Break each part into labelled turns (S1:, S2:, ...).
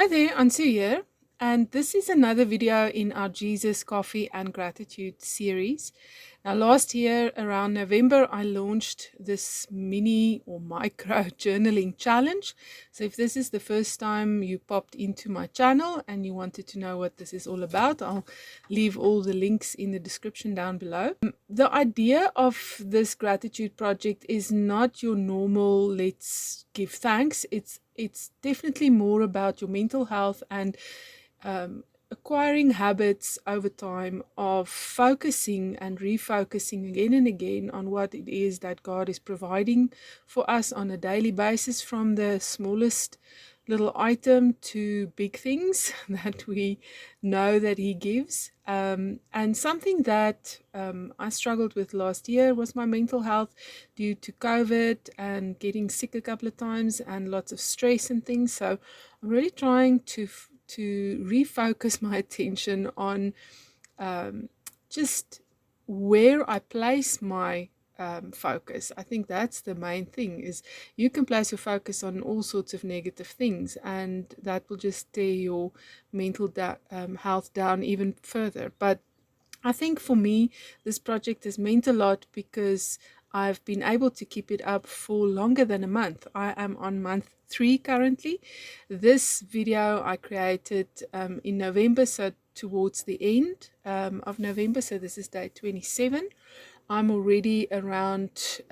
S1: Hi there, Ansu here, and this is another video in our Jesus, Coffee and Gratitude series. Now, last year around November, I launched this mini or micro journaling challenge. So, if this is the first time you popped into my channel and you wanted to know what this is all about, I'll leave all the links in the description down below. The idea of this gratitude project is not your normal let's give thanks. It's definitely more about your mental health and acquiring habits over time of focusing and refocusing again and again on what it is that God is providing for us on a daily basis, from the smallest little item to big things that we know that He gives. And something that I struggled with last year was my mental health due to COVID and getting sick a couple of times and lots of stress and things. So I'm really trying to refocus my attention on just where I place my focus. I think that's the main thing, is you can place your focus on all sorts of negative things, and that will just tear your mental health down even further. But I think for me, this project has meant a lot because I've been able to keep it up for longer than a month. I am on month 3 currently. This video I created in November, so towards the end of November. So this is day 27. I'm already around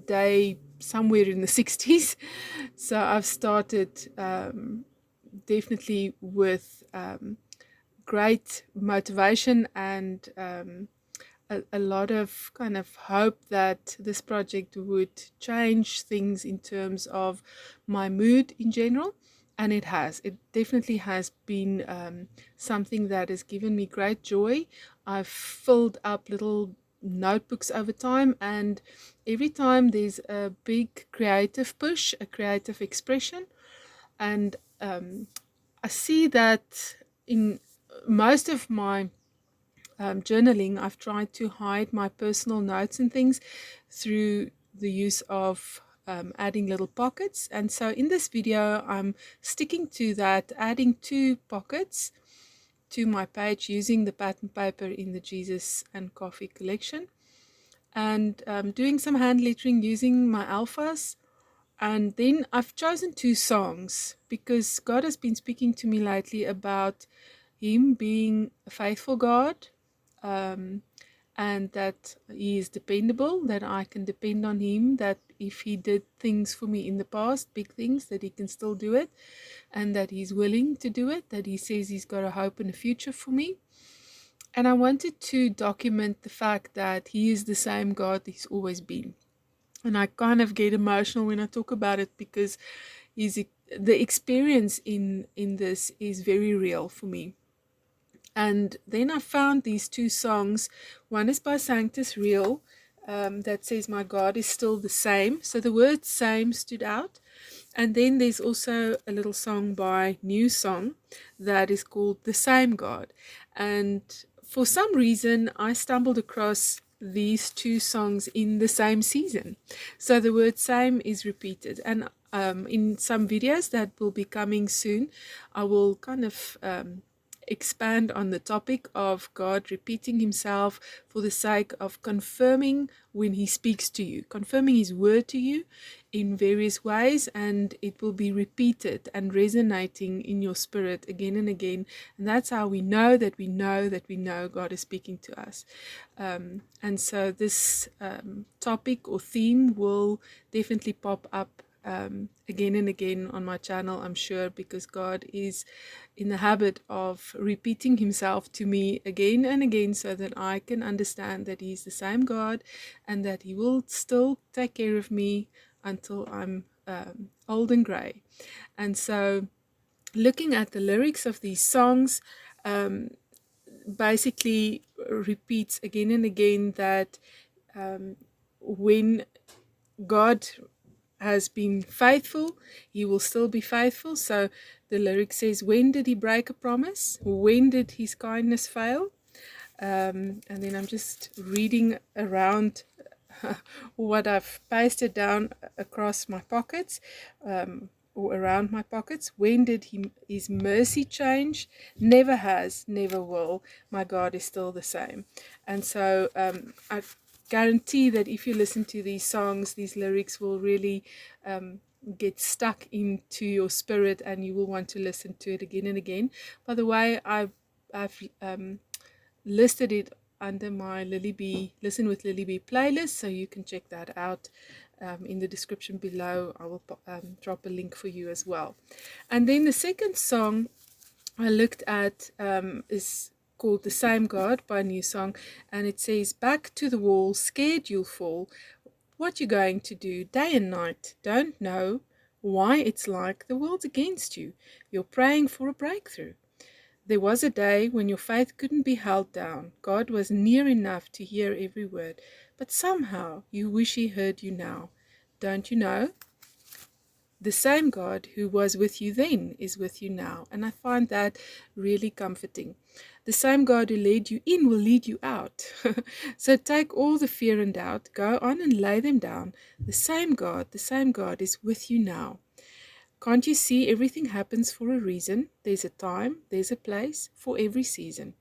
S1: day somewhere in the 60s. So I've started definitely with great motivation and a lot of kind of hope that this project would change things in terms of my mood in general. And it has. It definitely has been something that has given me great joy. I've filled up little notebooks over time, and every time there's a big creative push, a creative expression, and I see that in most of my journaling, I've tried to hide my personal notes and things through the use of adding little pockets. And so in this video, I'm sticking to that, adding 2 pockets to my page using the pattern paper in the Jesus and Coffee collection, and doing some hand lettering using my alphas. And then I've chosen 2 songs because God has been speaking to me lately about Him being a faithful God, um, and that He is dependable, that I can depend on Him, that if He did things for me in the past, big things, that He can still do it, and that He's willing to do it, that He says He's got a hope and a future for me. And I wanted to document the fact that He is the same God He's always been. And I kind of get emotional when I talk about it because the experience in this is very real for me. And then I found these 2 songs. One is by Sanctus Real, that says, "My God is still the same." So the word "same" stood out. And then there's also a little song by New Song that is called "The Same God." And for some reason, I stumbled across these 2 songs in the same season. So the word "same" is repeated. And in some videos that will be coming soon, I will kind of expand on the topic of God repeating Himself for the sake of confirming when He speaks to you, confirming His word to you in various ways, and it will be repeated and resonating in your spirit again and again. And that's how we know that we know that we know God is speaking to us. And so this topic or theme will definitely pop up again and again on my channel, I'm sure, because God is in the habit of repeating Himself to me again and again so that I can understand that He's the same God and that He will still take care of me until I'm old and grey. And so looking at the lyrics of these songs, basically repeats again and again that when God has been faithful, He will still be faithful. So the lyric says, "When did He break a promise? When did His kindness fail?" And then I'm just reading around what I've pasted down across my pockets. or around my pockets. When did his mercy change? Never has, never will. My God is still the same. And so I guarantee that if you listen to these songs, these lyrics will really get stuck into your spirit, and you will want to listen to it again and again. By the way, I've listed it under my Lily B Listen with Lily B playlist, so you can check that out in the description below. I will drop a link for you as well. And then the second song I looked at is called The Same God by New Song, and it says, "Back to the wall, scared you'll fall. What you going to do day and night? Don't know why it's like the world's against you. You're praying for a breakthrough. There was a day when your faith couldn't be held down. God was near enough to hear every word, but somehow you wish He heard you now. Don't you know? The same God who was with you then is with you now." And I find that really comforting. The same God who led you in will lead you out. So take all the fear and doubt, go on and lay them down. The same God is with you now. Can't you see everything happens for a reason? There's a time, there's a place for every season.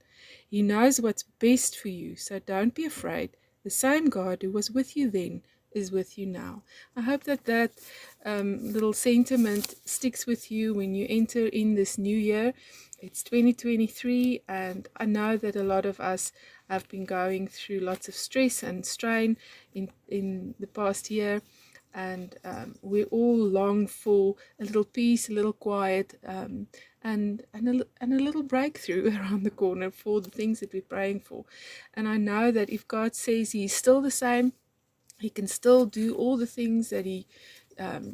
S1: He knows what's best for you, so don't be afraid. The same God who was with you then is with you now. I hope that little sentiment sticks with you when you enter in this new year. It's 2023, and I know that a lot of us have been going through lots of stress and strain in the past year, and we all long for a little peace, a little quiet, and a little breakthrough around the corner for the things that we're praying for. And I know that if God says He's still the same, He can still do all the things that He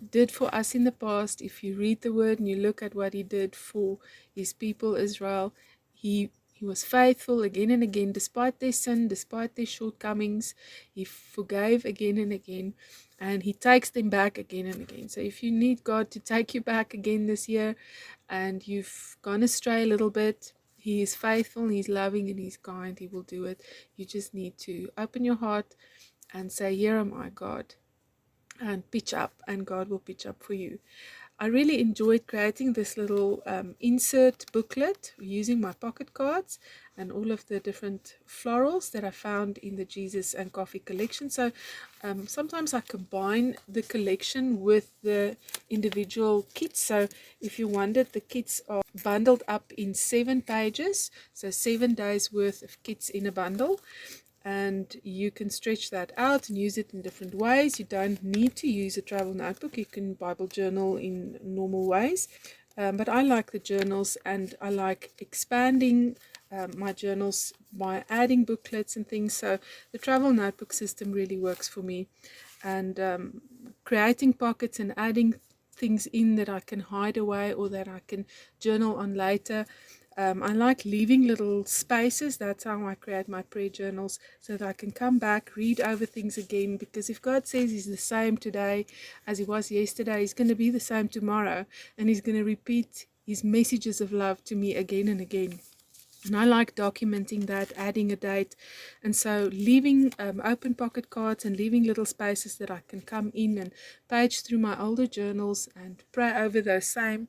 S1: did for us in the past. If you read the Word and you look at what He did for His people Israel, He was faithful again and again, despite their sin, despite their shortcomings. He forgave again and again, and He takes them back again and again. So if you need God to take you back again this year, and you've gone astray a little bit, He is faithful, He's loving, and He's kind. He will do it. You just need to open your heart and say, "Here am I, God," and pitch up, and God will pitch up for you. I really enjoyed creating this little insert booklet using my pocket cards and all of the different florals that I found in the Jesus and Coffee collection. So sometimes I combine the collection with the individual kits. So if you wondered, the kits are bundled up in 7 pages, so 7 days worth of kits in a bundle. And you can stretch that out and use it in different ways. You don't need to use a travel notebook. You can Bible journal in normal ways. But I like the journals, and I like expanding my journals by adding booklets and things. So the travel notebook system really works for me. And creating pockets and adding things in that I can hide away or that I can journal on later. I like leaving little spaces. That's how I create my prayer journals, so that I can come back, read over things again. Because if God says He's the same today as He was yesterday, He's going to be the same tomorrow, and He's going to repeat His messages of love to me again and again. And I like documenting that, adding a date. And so leaving open pocket cards and leaving little spaces that I can come in and page through my older journals and pray over those same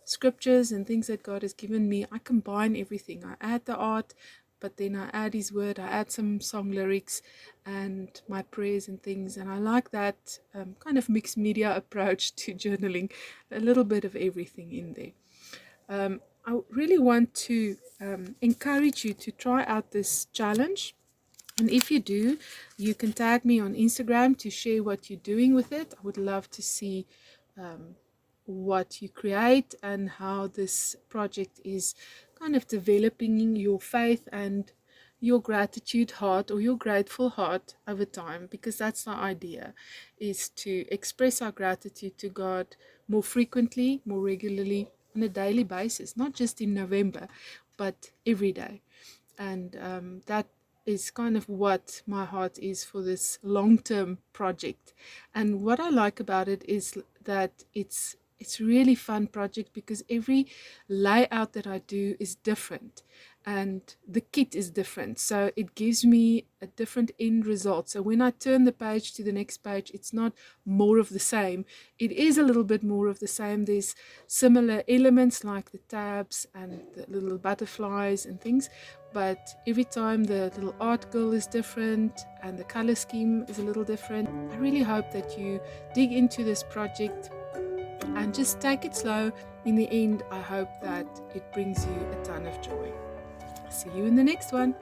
S1: scriptures and things that God has given me. I combine everything. I add the art, but then I add His word. I add some song lyrics and my prayers and things. And I like that kind of mixed media approach to journaling, a little bit of everything in there. I really want to encourage you to try out this challenge. And if you do, you can tag me on Instagram to share what you're doing with it. I would love to see what you create and how this project is kind of developing your faith and your gratitude heart, or your grateful heart, over time, because that's the idea, is to express our gratitude to God more frequently, more regularly, on a daily basis, not just in November, but every day. And that is kind of what my heart is for this long-term project. And what I like about it is that it's it's really fun project because every layout that I do is different and the kit is different, so it gives me a different end result. So when I turn the page to the next page, it's not more of the same, it is a little bit more of the same. There's similar elements like the tabs and the little butterflies and things, but every time the little article is different and the color scheme is a little different. I really hope that you dig into this project and just take it slow. In the end, I hope that it brings you a ton of joy. See you in the next one.